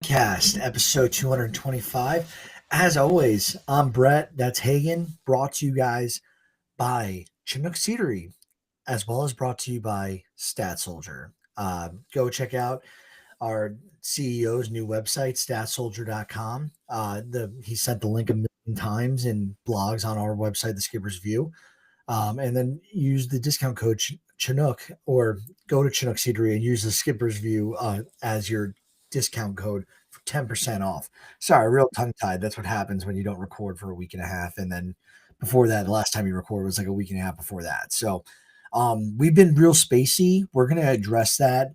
Podcast, episode 225. As always, I'm Brett. That's Hagen, brought to you guys by Chinook Ceadery, as well as brought to you by Stat Soldier. Go check out our CEO's new website, statsoldier.com. He sent the link a million times in blogs on our website, The Skipper's View. And then use the discount code Chinook, or go to Chinook Ceadery and use the Skipper's View as your discount code for 10% off. Sorry, real tongue tied. That's what happens when you don't record for a week and a half. And then before that, the last time you recorded was like a week and a half before that. So we've been real spacey. We're going to address that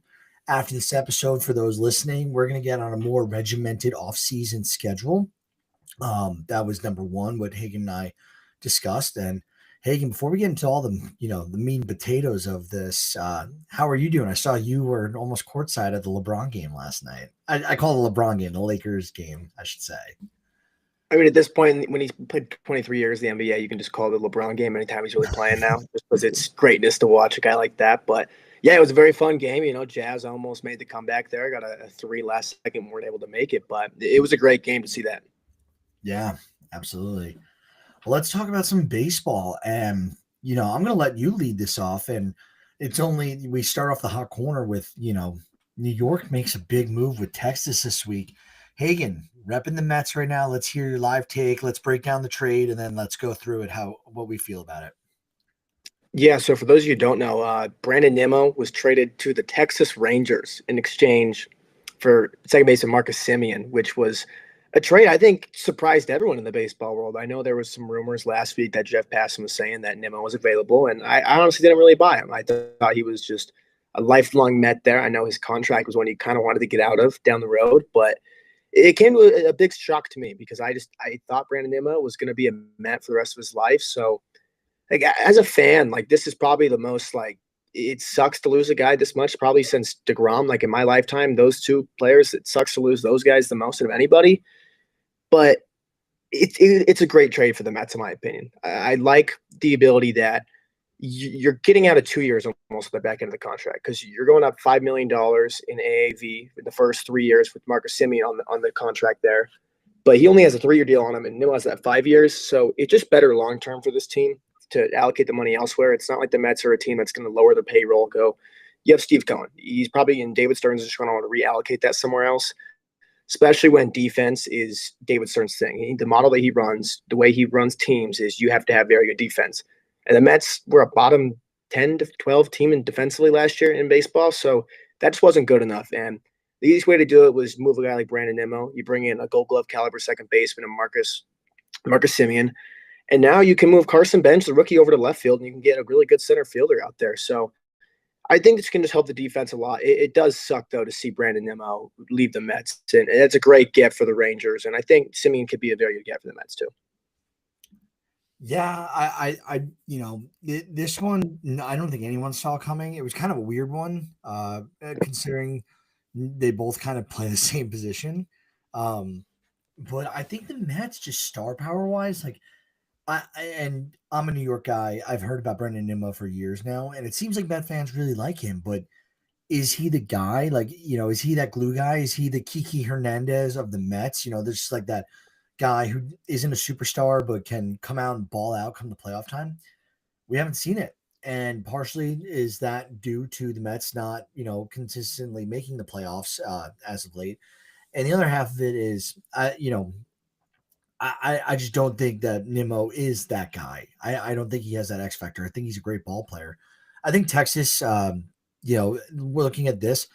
after this episode. For those listening, we're going to get on a more regimented off-season schedule. That was number one, what Hagen and I discussed. And Hagen, before we get into all the the meat and potatoes of this, how are you doing? I saw you were almost courtside at the LeBron game last night. I call it the LeBron game, the Lakers game, I should say. I mean, at this point, when he's played 23 years in the NBA, you can just call it the LeBron game anytime he's really playing now, just because it's greatness to watch a guy like that. But yeah, it was a very fun game. Jazz almost made the comeback there. Got a three last second, weren't able to make it, but it was a great game to see that. Yeah, absolutely. Well, let's talk about some baseball. And, I'm going to let you lead this off. And we start off the hot corner with, New York makes a big move with Texas this week. Hagen, repping the Mets right now. Let's hear your live take. Let's break down the trade, and then let's go through it, what we feel about it. Yeah, so for those of you who don't know, Brandon Nimmo was traded to the Texas Rangers in exchange for second baseman Marcus Semien, which was a trade I think surprised everyone in the baseball world. I know there was some rumors last week that Jeff Passan was saying that Nimmo was available, and I honestly didn't really buy him. I thought he was just a lifelong Met there. I know his contract was one he kind of wanted to get out of down the road, but it came to a big shock to me because I thought Brandon Nimmo was going to be a Met for the rest of his life. So, like, as a fan, like, this is probably the most, like, it sucks to lose a guy this much, probably since DeGrom. Like, in my lifetime, those two players, it sucks to lose those guys the most of anybody. But it's a great trade for the Mets, in my opinion. I like the ability that you're getting out of 2 years almost at the back end of the contract, because you're going up $5 million in AAV in the first 3 years with Marcus Semien on the contract there. But he only has a 3-year deal on him, and Nimmo has that 5 years. So it's just better long-term for this team to allocate the money elsewhere. It's not like the Mets are a team that's going to lower the payroll, you have Steve Cohen. He's probably in David Stearns just going to want to reallocate that somewhere else, especially when defense is David Stern's thing. The model that he runs, the way he runs teams, is you have to have very good defense. And the Mets were a bottom 10 to 12 team in defensively last year in baseball, so that just wasn't good enough. And the easiest way to do it was move a guy like Brandon Nimmo. You bring in a Gold Glove caliber second baseman and Marcus Semien, and now you can move Carson Bench, the rookie, over to left field, and you can get a really good center fielder out there. So I think this can just help the defense a lot. It does suck, though, to see Brandon Nimmo leave the Mets, and it's a great gift for the Rangers, and I think Semien could be a very good gift for the Mets too. Yeah, this one, I don't think anyone saw coming. It was kind of a weird one, considering they both kind of play the same position. But I think the Mets, just star power wise, like, and I'm a New York guy. I've heard about Brandon Nimmo for years now, and it seems like Met fans really like him. But is he the guy? Like, is he that glue guy? Is he the Kiki Hernandez of the Mets? There's just like that guy who isn't a superstar but can come out and ball out come the playoff time. We haven't seen it, and partially is that due to the Mets not consistently making the playoffs as of late, and the other half of it is I just don't think that Nimmo is that guy. I don't think he has that X factor. I think he's a great ball player. I think Texas, we're looking at this,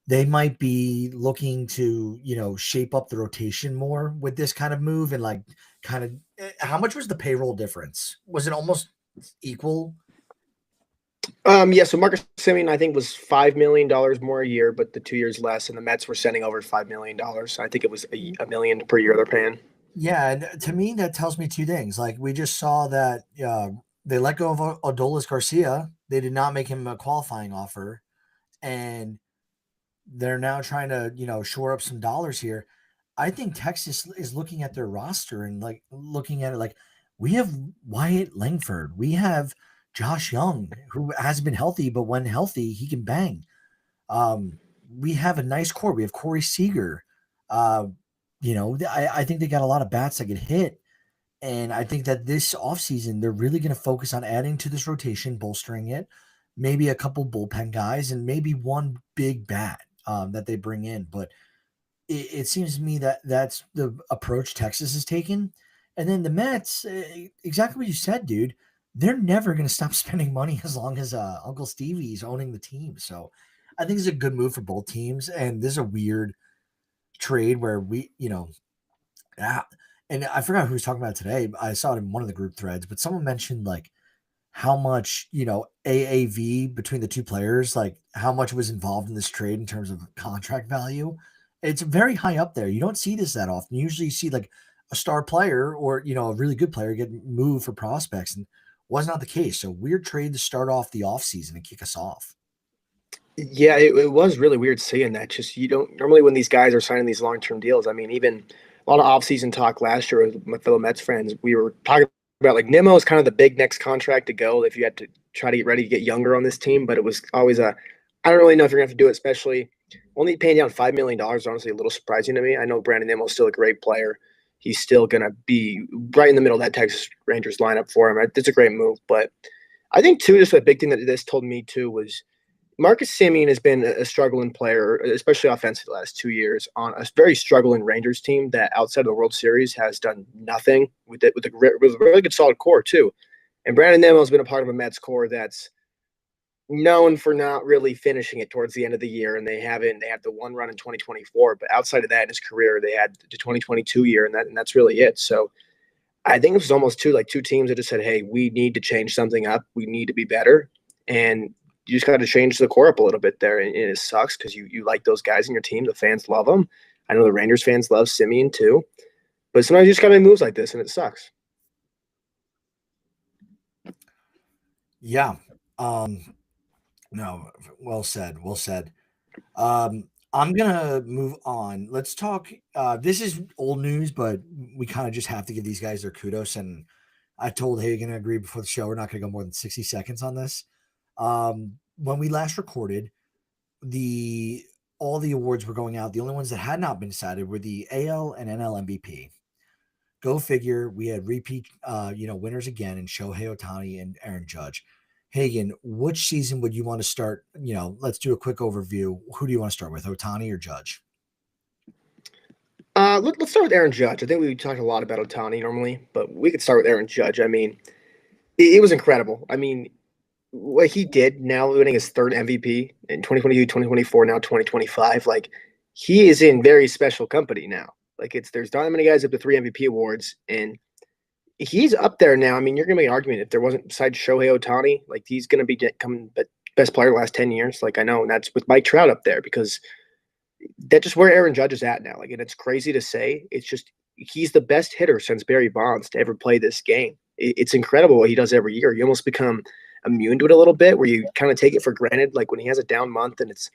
they might be looking to, shape up the rotation more with this kind of move. And like, how much was the payroll difference? Was it almost equal? Yeah, so Marcus Semien, I think, was $5 million more a year, but the 2 years less, and the Mets were sending over $5 million. So I think it was a million per year they're paying. Yeah, and to me, that tells me two things. Like, we just saw that they let go of Adolis Garcia. They did not make him a qualifying offer, and they're now trying to, shore up some dollars here. I think Texas is looking at their roster and like looking at it like, we have Wyatt Langford, we have Josh Young, who hasn't been healthy, but when healthy, he can bang. We have a nice core. We have Corey Seager. Uh, I think they got a lot of bats that get hit. And I think that this offseason, they're really going to focus on adding to this rotation, bolstering it, maybe a couple bullpen guys, and maybe one big bat that they bring in. But it seems to me that that's the approach Texas has taken. And then the Mets, exactly what you said, dude. They're never going to stop spending money as long as Uncle Stevie's owning the team. So I think it's a good move for both teams. And this is a weird trade where yeah, and I forgot who was talking about it today. I saw it in one of the group threads, but someone mentioned like how much, AAV between the two players, like how much was involved in this trade in terms of contract value. It's very high up there. You don't see this that often. Usually you see like a star player or, a really good player get moved for prospects, and was not the case. So weird trade to start off the offseason and kick us off. Yeah, it was really weird seeing that. Just you don't normally when these guys are signing these long-term deals. I mean, even a lot of off-season talk last year with my fellow Mets friends. We were talking about like Nimmo is kind of the big next contract to go if you had to try to get ready to get younger on this team. But it was always I don't really know if you're gonna have to do it, especially only paying down $5 million. Honestly, a little surprising to me. I know Brandon Nimmo's still a great player. He's still gonna be right in the middle of that Texas Rangers lineup for him. It's a great move, but I think too, just a big thing that this told me too was Marcus Semien has been a struggling player, especially offensively, the last 2 years on a very struggling Rangers team that outside of the World Series has done nothing with it, with a really good solid core too. And Brandon Nimmo has been a part of a Mets core that's known for not really finishing it towards the end of the year, and they haven't. They had the one run in 2024, but outside of that in his career, they had the 2022 year, and that's really it. So I think it was almost two teams that just said, "Hey, we need to change something up. We need to be better," and you just got to change the core up a little bit there. And it sucks because you like those guys in your team. The fans love them. I know the Rangers fans love Simeon too, but sometimes you just got to make moves like this, and it sucks. Yeah. No, well said. Well said. I'm gonna move on. Let's talk. This is old news, but we kind of just have to give these guys their kudos. And I told Hagen I agree before the show. We're not gonna go more than 60 seconds on this. When we last recorded, the all the awards were going out. The only ones that had not been decided were the AL and NL MVP. Go figure. We had repeat, winners again in Shohei Ohtani and Aaron Judge. Hagen, which season would you want to start? Let's do a quick overview. Who do you want to start with, Ohtani or Judge? Let's start with Aaron Judge. I think we talked a lot about Otani normally, but we could start with Aaron Judge. I mean, it was incredible. I mean, what he did now winning his third MVP in 2022, 2024, now 2025, like he is in very special company now. Like there's not that many guys up to three MVP awards, and he's up there now. I mean, you're gonna make an argument if there wasn't besides Shohei Ohtani, like he's gonna be coming best player the last 10 years. Like I know, and that's with Mike Trout up there because that's just where Aaron Judge is at now. Like, and it's crazy to say. It's just he's the best hitter since Barry Bonds to ever play this game. It's incredible what he does every year. You almost become immune to it a little bit, where you kind of take it for granted. Like when he has a down month and it's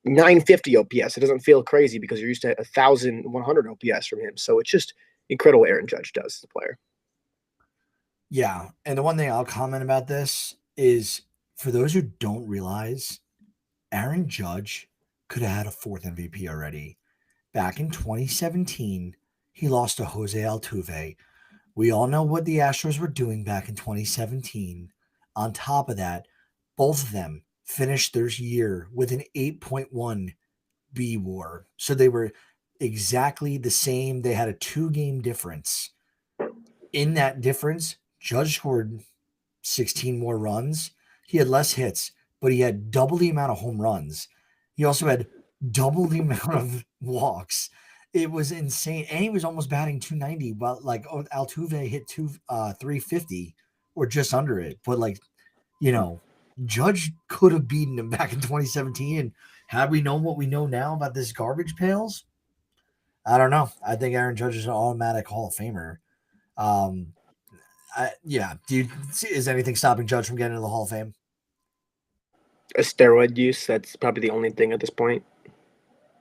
950 OPS, it doesn't feel crazy because you're used to 1,100 OPS from him. So it's just incredible. Aaron Judge does as a player. Yeah, and the one thing I'll comment about this is for those who don't realize, Aaron Judge could have had a fourth MVP already. Back in 2017, he lost to Jose Altuve. We all know what the Astros were doing back in 2017. On top of that, both of them finished their year with an 8.1 B war. So they were exactly the same. They had a 2 game difference. In that difference, Judge scored 16 more runs. He had less hits, but he had double the amount of home runs. He also had double the amount of walks. It was insane. And he was almost batting 290, but like Altuve hit 350 or just under it. But you know, Judge could have beaten him back in 2017. And had we known what we know now about this garbage pails, I don't know. I think Aaron Judge is an automatic Hall of Famer. Um, yeah. Is anything stopping Judge from getting into the Hall of Fame? A steroid use, that's probably the only thing at this point.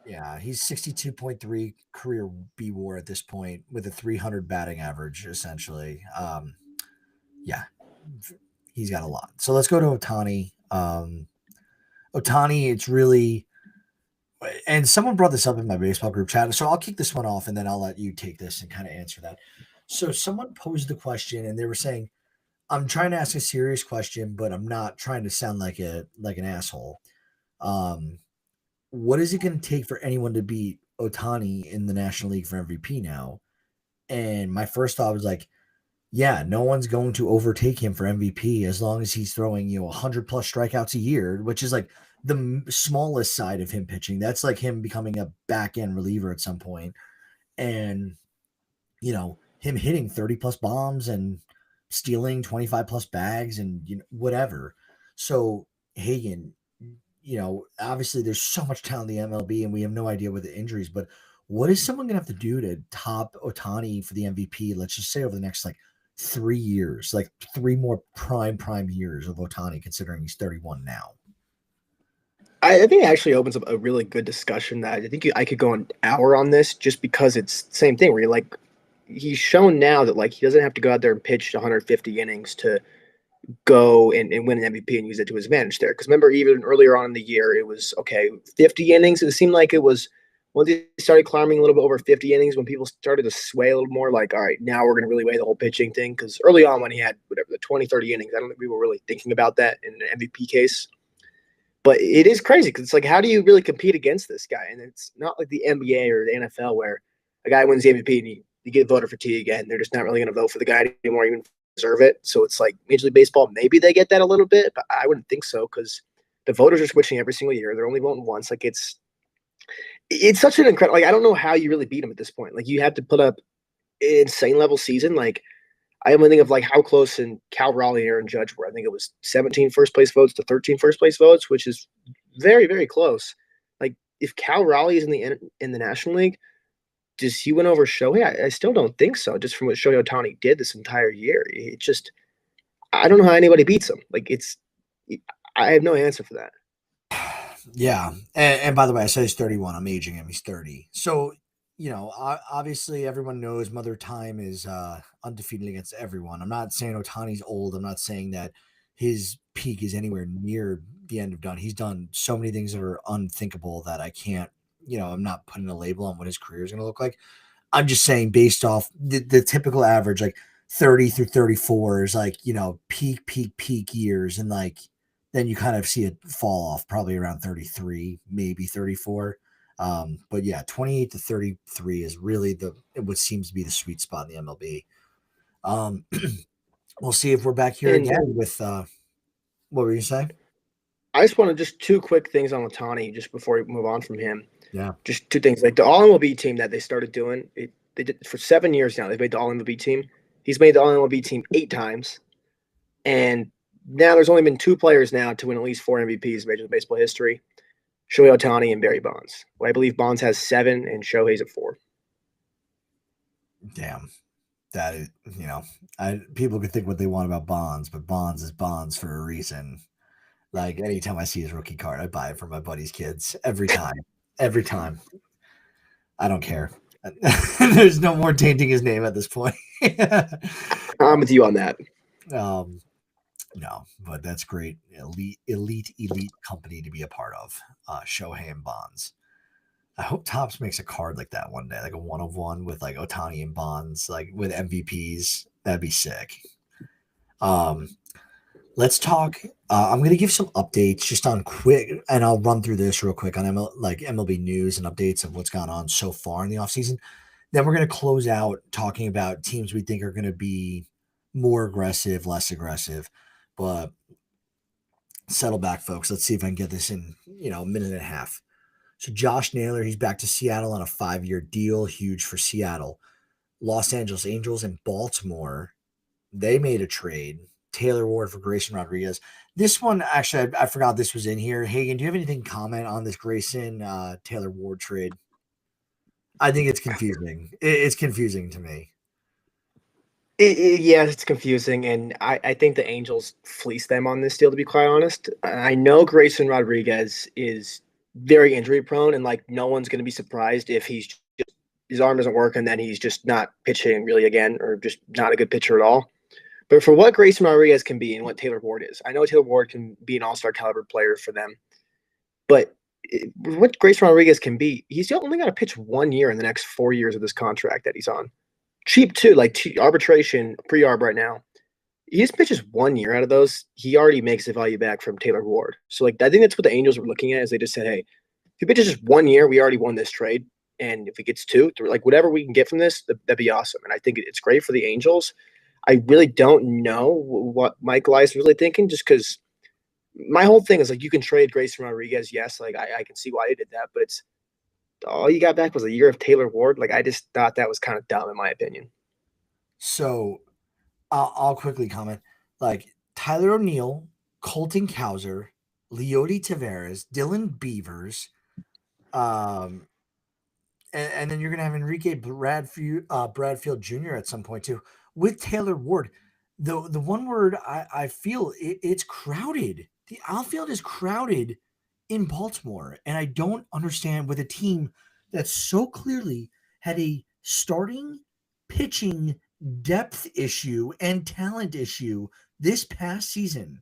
Yeah, he's 62.3 career B war at this point with a 300 batting average, essentially. Yeah, he's got a lot. So let's go to Otani. Otani, it's really and someone brought this up in my baseball group chat, so I'll kick this one off and then I'll let you take this and kind of answer that. So someone posed the question and they were saying, I'm trying to ask a serious question, but I'm not trying to sound like an asshole. Um, what is it going to take for anyone to beat Otani in the National League for MVP now? And my first thought was like, yeah, no one's going to overtake him for MVP as long as he's throwing, 100 plus strikeouts a year, which is like the smallest side of him pitching. That's like him becoming a back end reliever at some point. And, him hitting 30 plus bombs and stealing 25 plus bags and, whatever. So, Hagen, obviously there's so much talent in the MLB and we have no idea what the injuries, but what is someone going to have to do to top Otani for the MVP? Let's just say over the next like 3 years, like 3 more prime years of Otani, considering he's 31 now. I think it actually opens up a really good discussion that I think I could go an hour on this just because it's the same thing where you're like, he's shown now that like he doesn't have to go out there and pitch 150 innings to go and win an MVP and use it to his advantage there. Because remember, even earlier on in the year, it was okay, 50 innings. It seemed like it was once he started climbing a little bit over 50 innings, when people started to sway a little more, like, all right, now we're going to really weigh the whole pitching thing. Because early on, when he had whatever the 20, 30 innings, I don't think we were really thinking about that in an MVP case. But it is crazy because it's like, how do you really compete against this guy? And it's not like the NBA or the NFL where a guy wins the MVP and you get voter fatigue and they're just not really going to vote for the guy anymore, even deserve it. So it's like Major League Baseball, maybe they get that a little bit, but I wouldn't think so because the voters are switching every single year. They're only voting once. Like it's such an incredible. Like I don't know how you really beat them at this point. Like you have to put up an insane level season. Like I only think of like how close in Cal Raleigh and Aaron Judge were. I think it was 17 first place votes to 13 first place votes, which is very, very close. Like if Cal Raleigh is in the National League, does he win over Shohei? I still don't think so. Just from what Shohei Ohtani did this entire year, it just I don't know how anybody beats him. Like I have no answer for that. Yeah, and by the way, I said he's 31. I'm aging him. He's 30. So, obviously everyone knows Mother Time is undefeated against everyone. I'm not saying Otani's old. I'm not saying that his peak is anywhere near the end of done. He's done so many things that are unthinkable that I can't, I'm not putting a label on what his career is going to look like. I'm just saying based off the typical average, like 30 through 34 is like, peak years. And like, then you kind of see it fall off probably around 33, maybe 34. But yeah, 28 to 33 is really what seems to be the sweet spot in the MLB. Um, we'll see if we're back here And again with, what were you saying? I just want to just two quick things on Otani just before we move on from him. Yeah. Just two things. Like the All MLB team that they started doing, they did for 7 years now. They've made the All MLB team. He's made the All MLB team 8 times, and now there's only been 2 players now to win at least 4 MVPs in Major League Baseball history: Shohei Ohtani and Barry Bonds. Well, I believe Bonds has 7 and Shohei's at 4. Damn. That is, people can think what they want about Bonds, but Bonds is Bonds for a reason. Like anytime I see his rookie card, I buy it for my buddy's kids every time. Every time. I don't care. There's no more tainting his name at this point. I'm with you on that. No, but that's great. Elite company to be a part of. Shohei and Bonds. I hope Topps makes a card like that one day, like a 1 of 1 with like Otani and Bonds, like with MVPs. That'd be sick. Let's talk. I'm going to give some updates just on quick, and I'll run through this real quick on MLB news and updates of what's gone on so far in the offseason. Then we're going to close out talking about teams we think are going to be more aggressive, less aggressive. But settle back, folks. Let's see if I can get this in, a minute and a half. So Josh Naylor, he's back to Seattle on a 5-year deal. Huge for Seattle. Los Angeles Angels and Baltimore, they made a trade. Taylor Ward for Grayson Rodriguez. This one, actually, I forgot this was in here. Hagen, do you have anything to comment on this Grayson Taylor Ward trade? I think it's confusing. It's confusing to me. Yeah, it's confusing, and I think the Angels fleeced them on this deal, to be quite honest. I know Grayson Rodriguez is very injury prone, and like no one's going to be surprised if his arm doesn't work and then he's just not pitching really again, or just not a good pitcher at all. But for what Grayson Rodriguez can be and what Taylor Ward is, I know Taylor Ward can be an all-star caliber player for them, but what Grayson Rodriguez can be, he's only got to pitch 1 year in the next 4 years of this contract that he's on. Cheap too, like arbitration, pre-arb right now. He just pitches 1 year out of those. He already makes the value back from Taylor Ward. So like I think that's what the Angels were looking at is they just said, hey, if he pitches just 1 year, we already won this trade. And if he gets two, like whatever we can get from this, that'd be awesome. And I think it's great for the Angels. I really don't know what Mike Elias was really thinking, just because my whole thing is like you can trade Grayson Rodriguez, yes, like I can see why he did that, but it's all you got back was a year of Taylor Ward. Like I just thought that was kind of dumb in my opinion. So I'll quickly comment. Like Tyler O'Neill, Colton Cowser, Leody Taveras, Dylan Beavers, um, and then you're gonna have Enrique Bradfield Jr. at some point too with Taylor Ward. The one word I feel it's crowded. The outfield is crowded in Baltimore, and I don't understand with a team that so clearly had a starting pitching depth issue and talent issue this past season.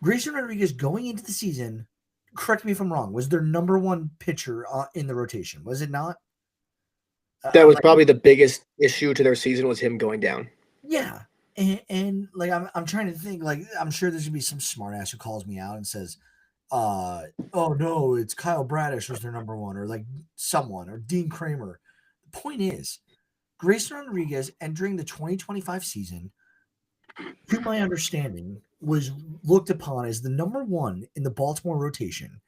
Grayson Rodriguez going into the season, correct me if I'm wrong, was their number one pitcher in the rotation, was it not? That I'm was like, probably the biggest issue to their season was him going down. yeah. And like I'm trying to think, like I'm sure there's gonna be some smartass who calls me out and says, oh no, it's Kyle Bradish was their number one, or like someone, or Dean Kramer. The point is, Grayson Rodriguez entering the 2025 season, to my understanding, was looked upon as the number one in the Baltimore rotation.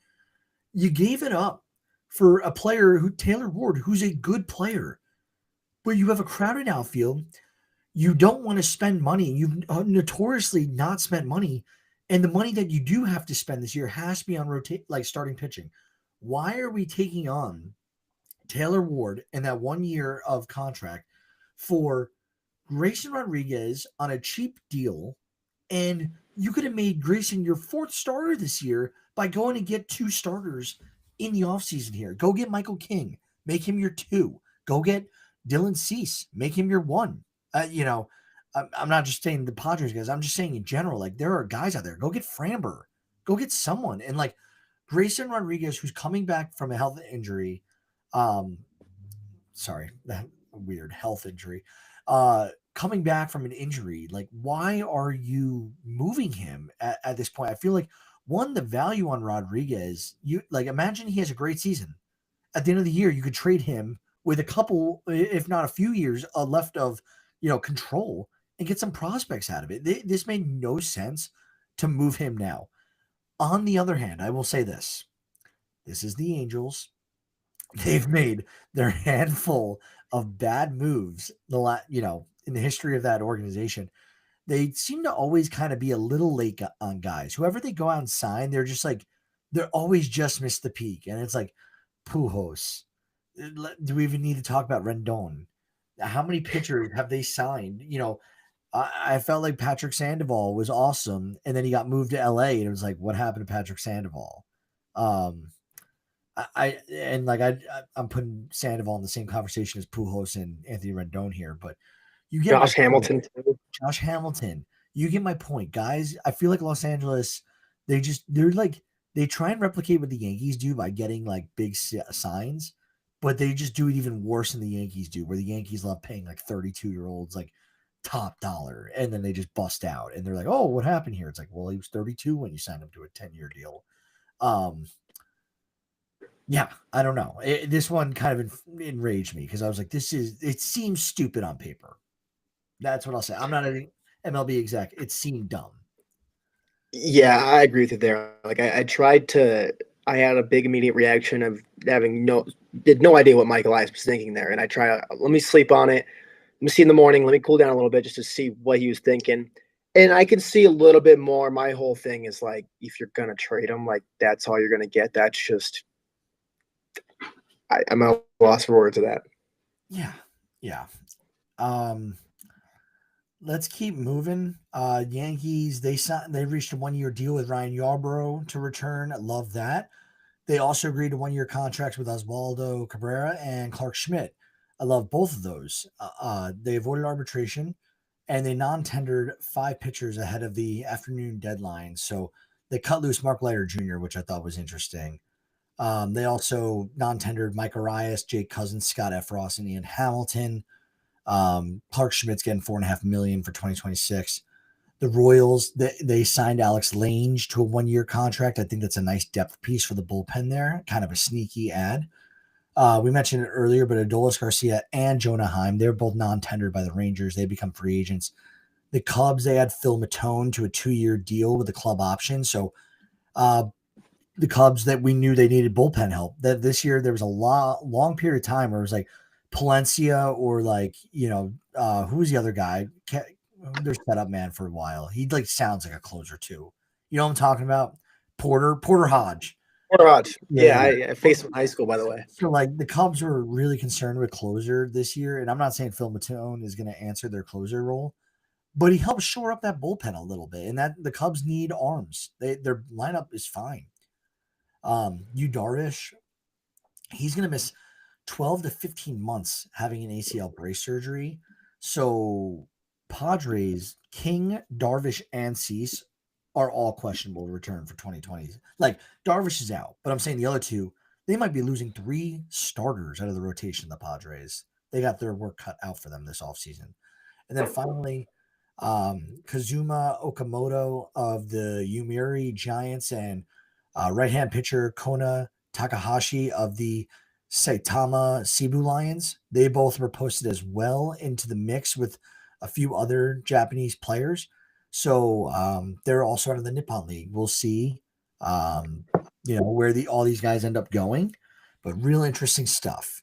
You gave it up for a player who Taylor Ward, who's a good player, but you have a crowded outfield. You don't want to spend money. You've notoriously not spent money, and the money that you do have to spend this year has to be on like starting pitching. Why are we taking on Taylor Ward and that 1 year of contract for Grayson Rodriguez on a cheap deal? And you could have made Grayson your fourth starter this year by going to get two starters in the offseason here. Go get Michael King, make him your two. Go get Dylan Cease, make him your one. I'm not just saying the Padres guys. I'm just saying in general, like there are guys out there. Go get Framber. Go get someone. And like Grayson Rodriguez, who's coming back from a health injury. Um, sorry, that weird health injury. Coming back from an injury, like why are you moving him at this point? I feel like one, the value on Rodriguez, you like imagine he has a great season. At the end of the year, you could trade him with a couple, if not a few years left of control and get some prospects out of it. This made no sense to move him now. On the other hand, I will say this: this is the Angels. They've made their handful of bad moves in the history of that organization. They seem to always kind of be a little late on guys. Whoever they go out and sign, they're always just missed the peak. And it's like Pujols. Do we even need to talk about Rendon? How many pitchers have they signed? I felt like Patrick Sandoval was awesome, and then he got moved to LA, and it was like, what happened to Patrick Sandoval? Um, I'm putting Sandoval in the same conversation as Pujols and Anthony Rendon here, but you get my Josh point. Hamilton too. Josh Hamilton, you get my point, guys. I feel like Los Angeles, they try and replicate what the Yankees do by getting like big signs, but they just do it even worse than the Yankees do, where the Yankees love paying like 32-year-olds like top dollar, and then they just bust out, and they're like, "Oh, what happened here?" It's like, well, he was 32 when you signed him to a 10-year deal. Yeah, I don't know. This one kind of enraged me because I was like, it seems stupid on paper. That's what I'll say. I'm not an MLB exec. It seemed dumb. Yeah, I agree with you there. Like I tried to I had a big immediate reaction of having no idea what Michael Elias was thinking there. And I try let me sleep on it. Let me see in the morning. Let me cool down a little bit just to see what he was thinking. And I can see a little bit more. My whole thing is like, if you're gonna trade him, like that's all you're gonna get. That's just I'm at a loss for words of that. Yeah. Yeah. Um, let's keep moving. Yankees, they reached a 1-year deal with Ryan Yarbrough to return. I love that. They also agreed to 1-year contracts with Oswaldo Cabrera and Clark Schmidt. I love both of those. They avoided arbitration and they non-tendered 5 pitchers ahead of the afternoon deadline. So they cut loose Mark Leiter Jr., which I thought was interesting. They also non-tendered Mike Arias, Jake Cousins, Scott Efros, and Ian Hamilton. Clark Schmidt's getting $4.5 million for 2026. The Royals, they signed Alex Lange to a 1-year contract. I think that's a nice depth piece for the bullpen there. Kind of a sneaky ad. We mentioned it earlier, but Adolis Garcia and Jonah Heim, they're both non-tendered by the Rangers. They become free agents. The Cubs, they had Phil Matone to a 2-year deal with a club option. So uh, the Cubs that we knew they needed bullpen help. That this year there was a long period of time where it was like Palencia or like who was the other guy? Their setup man for a while. He like sounds like a closer too. You know what I'm talking about? Porter Hodge. Porter Hodge. Yeah, Yeah. I faced him in high school, by the way. So like the Cubs were really concerned with closer this year, and I'm not saying Phil Matone is going to answer their closer role, but he helps shore up that bullpen a little bit, and that the Cubs need arms. Their lineup is fine. Yu Darvish, he's going to miss 12 to 15 months having an ACL brace surgery. So Padres, King, Darvish, and Cease are all questionable to return for 2020. Like Darvish is out, but I'm saying the other two, they might be losing 3 starters out of the rotation. The Padres, they got their work cut out for them this offseason. And then finally, Kazuma Okamoto of the Yomiuri Giants and right-hand pitcher Kona Takahashi of the Saitama Cebu Lions. They both were posted as well into the mix with a few other Japanese players. So they're also out of the Nippon League. We'll see, where all these guys end up going. But real interesting stuff.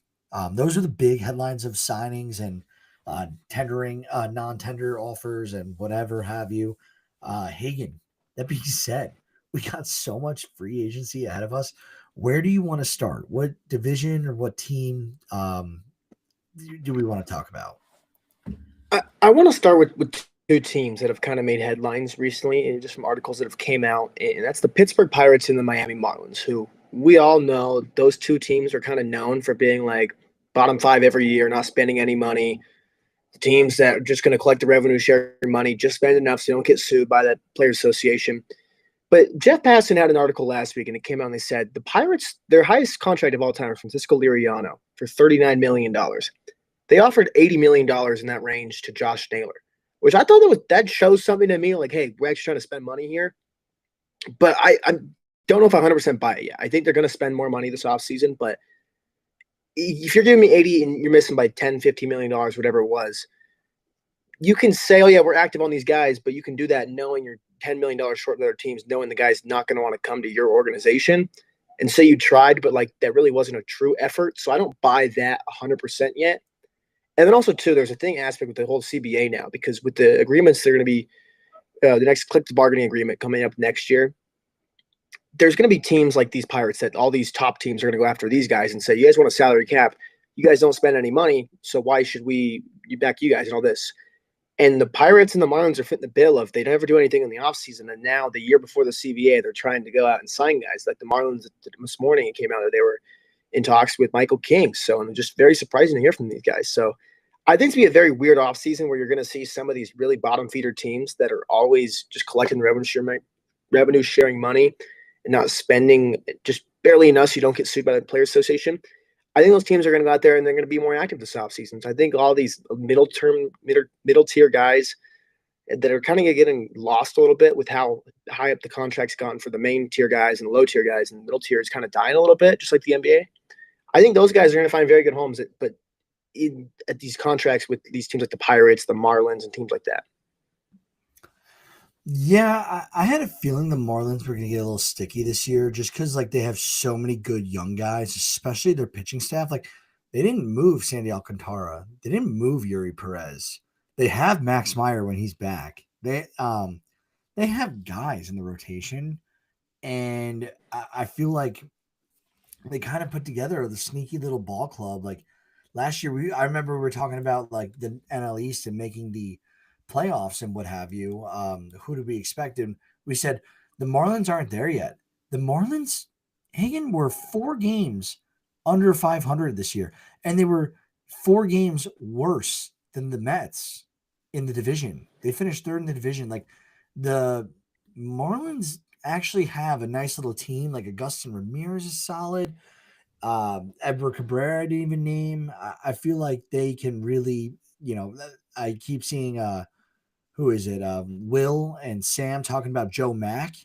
Those are the big headlines of signings and tendering, non-tender offers and whatever have you. Hagen, that being said, we got so much free agency ahead of us. Where do you want to start? What division or what team do we want to talk about? I want to start with 2 teams that have kind of made headlines recently, and just from articles that have came out, and that's the Pittsburgh Pirates and the Miami Marlins, who we all know those 2 teams are kind of known for being like bottom 5 every year, not spending any money. Teams that are just going to collect the revenue share money, just spend enough so they don't get sued by the Players Association. But Jeff Passan had an article last week, and it came out and they said the Pirates, their highest contract of all time is Francisco Liriano for $39 million. They offered $80 million in that range to Josh Naylor, which I thought that shows something to me, like, hey, we're actually trying to spend money here. But I don't know if I 100% buy it yet. I think they're going to spend more money this offseason, but if you're giving me 80 and you're missing by $10, $15 million, whatever it was, you can say, oh, yeah, we're active on these guys, but you can do that knowing you're $10 million short of other teams, knowing the guy's not going to want to come to your organization and say you tried, but like that really wasn't a true effort. So I don't buy that 100% yet. And then also, too, there's a thing aspect with the whole CBA now, because with the agreements, they're going to be the next collective bargaining agreement coming up next year. There's going to be teams like these Pirates that all these top teams are going to go after these guys and say, you guys want a salary cap. You guys don't spend any money, so why should we back you guys and all this? And the Pirates and the Marlins are fitting the bill of they never do anything in the offseason. And now, the year before the CBA, they're trying to go out and sign guys. Like the Marlins this morning, it came out that they were in talks with Michael King. So, and just very surprising to hear from these guys. So, I think it's going to be a very weird offseason where you're going to see some of these really bottom feeder teams that are always just collecting revenue sharing money and not spending just barely enough so you don't get sued by the Players Association. I think those teams are going to go out there and they're going to be more active this offseason. So I think all these middle tier guys that are kind of getting lost a little bit with how high up the contract's gotten for the main tier guys and the low tier guys, and the middle tier is kind of dying a little bit, just like the NBA. I think those guys are going to find very good homes, at these contracts with these teams like the Pirates, the Marlins, and teams like that. Yeah, I had a feeling the Marlins were going to get a little sticky this year just because, like, they have so many good young guys, especially their pitching staff. Like, they didn't move Sandy Alcantara. They didn't move Yuri Perez. They have Max Meyer when he's back. They have guys in the rotation, and I feel like they kind of put together the sneaky little ball club. Like, last year, I remember we were talking about, like, the NL East and making the playoffs and what have you. Who do we expect? And we said the Marlins aren't there yet. The Marlins, Hagen, were 4 games under 500 this year, and they were 4 games worse than the Mets in the division. They finished 3rd in the division. Like, the Marlins actually have a nice little team. Like Augustin Ramirez is solid. Edward Cabrera I didn't even name. I feel like they can really, I keep seeing who is it? Will and Sam talking about Joe Mack,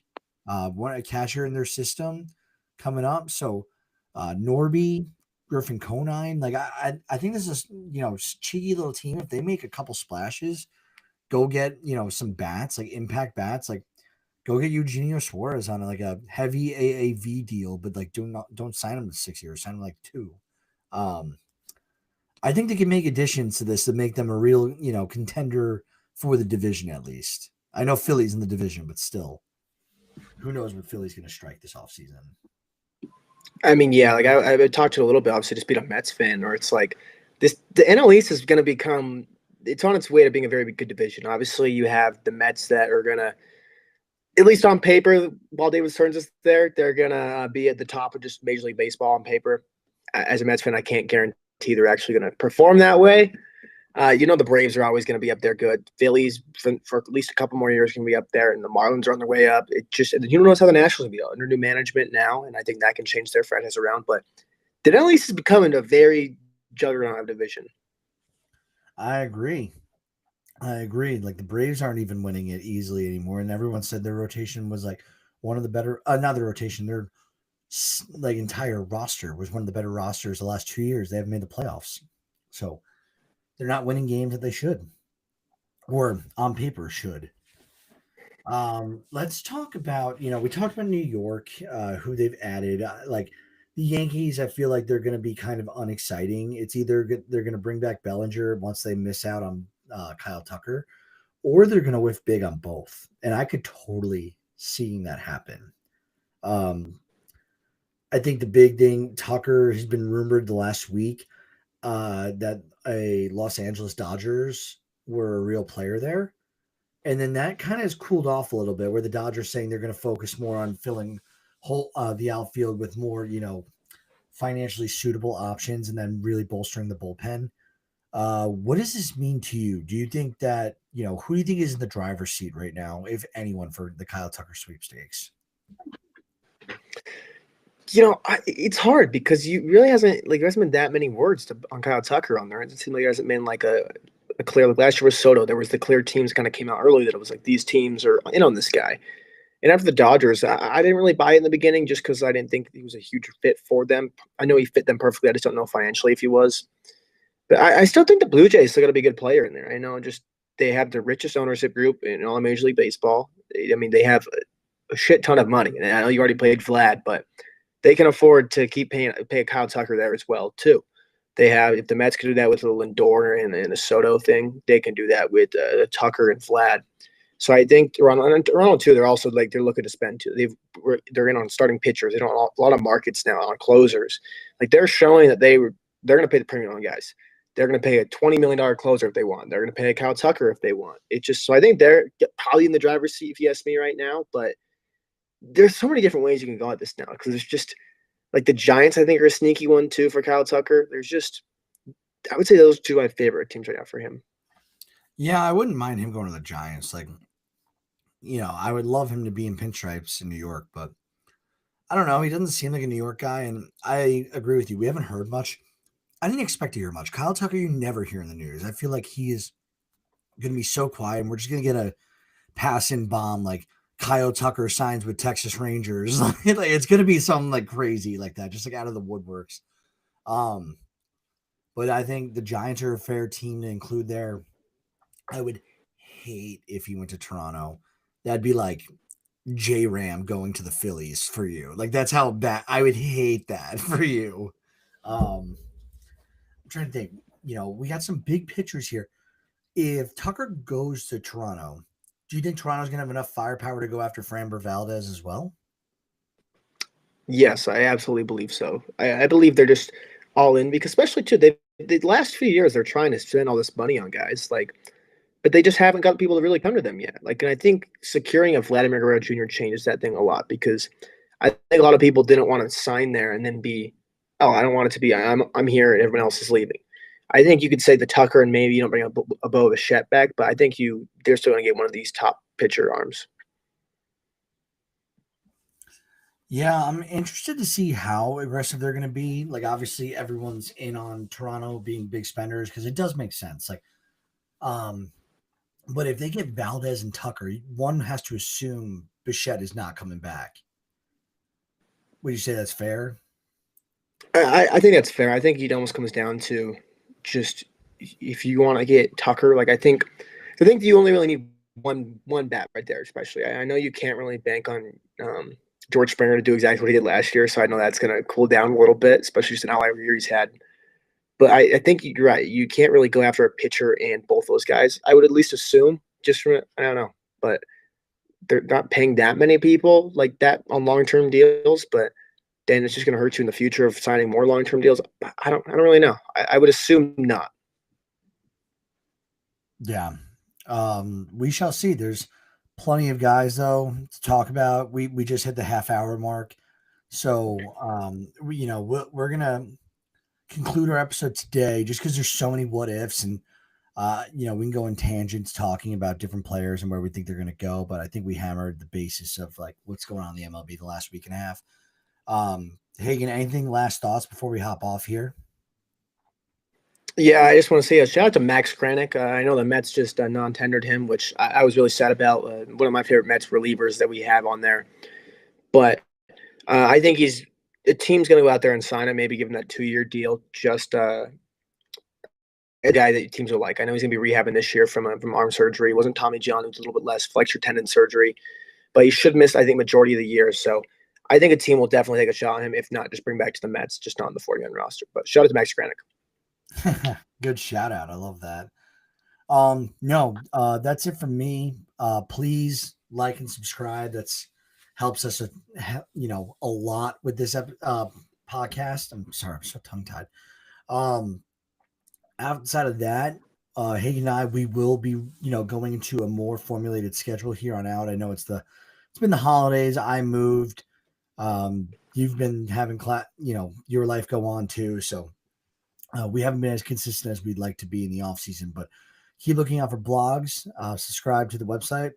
one a catcher in their system coming up. So Norby, Griffin Conine, like I think this is cheeky little team. If they make a couple splashes, go get some bats like impact bats, like go get Eugenio Suarez on like a heavy AAV deal, but like don't sign him to 6 years, sign him like 2. Um, I think they can make additions to this to make them a real, contender for the division at least. I know Philly's in the division, but still, who knows what Philly's going to strike this offseason. I mean, yeah, like I talked to it a little bit, obviously, just being a Mets fan, or it's like the NL East is going to become, it's on its way to being a very good division. Obviously, you have the Mets that are going to, at least on paper, while David Stearns is there, they're going to be at the top of just Major League Baseball on paper. As a Mets fan, I can't guarantee they're actually going to perform that way. The Braves are always going to be up there good. Phillies, for at least a couple more years, going to be up there, and the Marlins are on their way up. It just, who knows how the Nationals will be under new management now, and I think that can change their franchise around. But the NL East is becoming a very juggernaut division. I agree. Like the Braves aren't even winning it easily anymore, and everyone said their rotation was like one of the better. Not their rotation, their like entire roster was one of the better rosters the last 2 years. They haven't made the playoffs, so they're not winning games that they should, or on paper should. Let's talk about, we talked about New York, who they've added. Like the Yankees, I feel like they're going to be kind of unexciting. It's either they're going to bring back Bellinger once they miss out on Kyle Tucker, or they're going to whiff big on both. And I could totally seeing that happen. Um, I think the big thing, Tucker has been rumored the last week that a Los Angeles Dodgers were a real player there. And then that kind of has cooled off a little bit, where the Dodgers saying they're going to focus more on filling the outfield with more, financially suitable options, and then really bolstering the bullpen. What does this mean to you? Do you think that, who do you think is in the driver's seat right now, if anyone, for the Kyle Tucker sweepstakes? It's hard because you really there hasn't been that many words on Kyle Tucker on there. It seems like there hasn't been like a clear, like last year with Soto, there was the clear teams kind of came out early that it was like these teams are in on this guy. And after the Dodgers, I didn't really buy it in the beginning just because I didn't think he was a huge fit for them. I know he fit them perfectly. I just don't know financially if he was. But I still think the Blue Jays still got to be a good player in there. I know just they have the richest ownership group in all of Major League Baseball. I mean, they have a shit ton of money. And I know you already played Vlad, but they can afford to pay Kyle Tucker there as well, too. They have, if the Mets can do that with a Lindor and a Soto thing, they can do that with Tucker and Vlad. So I think Toronto too. They're also they're looking to spend too. They're in on starting pitchers. They don't a lot of markets now on closers. Like they're showing that they're going to pay the premium on guys. They're going to pay a $20 million closer if they want. They're going to pay a Kyle Tucker if they want. It's just, so I think they're probably in the driver's seat if you ask me right now. But there's so many different ways you can go at this now, because there's just like the Giants, I think, are a sneaky one too for Kyle Tucker. There's just, I would say those two are my favorite teams right now for him. Yeah, I wouldn't mind him going to the Giants. Like, I would love him to be in pinstripes in New York, but I don't know. He doesn't seem like a New York guy, and I agree with you. We haven't heard much. I didn't expect to hear much. Kyle Tucker, you never hear in the news. I feel like he is going to be so quiet, and we're just going to get a pass-in bomb like Kyle Tucker signs with Texas Rangers. Like it's going to be something like crazy like that, just like out of the woodworks. But I think the Giants are a fair team to include there. I would hate if he went to Toronto. That'd be like J Ram going to the Phillies for you. Like that's how bad I would hate that for you. I'm trying to think. We got some big pitchers here. If Tucker goes to Toronto, do you think Toronto's going to have enough firepower to go after Framber Valdez as well? Yes, I absolutely believe so. I believe they're just all in, because especially too, the last few years they're trying to spend all this money on guys but they just haven't got people to really come to them yet. And I think securing a Vladimir Guerrero Jr. changes that thing a lot, because I think a lot of people didn't want to sign there and then be, oh, I don't want it to be, I'm here and everyone else is leaving. I think you could say the Tucker and maybe you don't bring a Bo Bichette back, but I think they're still going to get one of these top pitcher arms. Yeah, I'm interested to see how aggressive they're going to be. Like, obviously, everyone's in on Toronto being big spenders because it does make sense. Like, um, but if they get Valdez and Tucker, one has to assume Bichette is not coming back. Would you say that's fair? I think that's fair. I think it almost comes down to just if you want to get Tucker, like I think you only really need one bat right there, especially. I know you can't really bank on George Springer to do exactly what he did last year, so I know that's going to cool down a little bit, especially just an outlier year he's had. But I think you're right. You can't really go after a pitcher and both those guys. I would at least assume, just from I don't know, but they're not paying that many people like that on long term deals. But then it's just going to hurt you in the future of signing more long term deals. I don't really know. I would assume not. Yeah. We shall see. There's plenty of guys though to talk about. We just hit the half hour mark. So we're gonna conclude our episode today just because there's so many what ifs and we can go in tangents talking about different players and where we think they're gonna go. But I think we hammered the basis of like what's going on in the MLB the last week and a half. Hagen, anything last thoughts before we hop off here? Yeah, I just want to say a shout out to Max Kranick. I know the Mets just non-tendered him, which I was really sad about. One of my favorite Mets relievers that we have on there. But I think the team's going to go out there and sign him, maybe give him that 2-year deal. Just a guy that teams will like. I know he's going to be rehabbing this year from arm surgery. It wasn't Tommy John; it was a little bit less flexor tendon surgery, but he should miss, I think, majority of the year. So I think a team will definitely take a shot on him. If not, just bring back to the Mets, just not on the 40-man roster. But shout out to Max Kranick. Good shout out. I love that. No, that's it from me. Please like and subscribe. That's helps us, a lot with this podcast. I'm sorry, I'm so tongue tied. Um, outside of that, Hagen and I, we will be, going into a more formulated schedule here on out. I know it's been the holidays. I moved. You've been having your life go on too. So we haven't been as consistent as we'd like to be in the off season, but keep looking out for blogs. Subscribe to the website,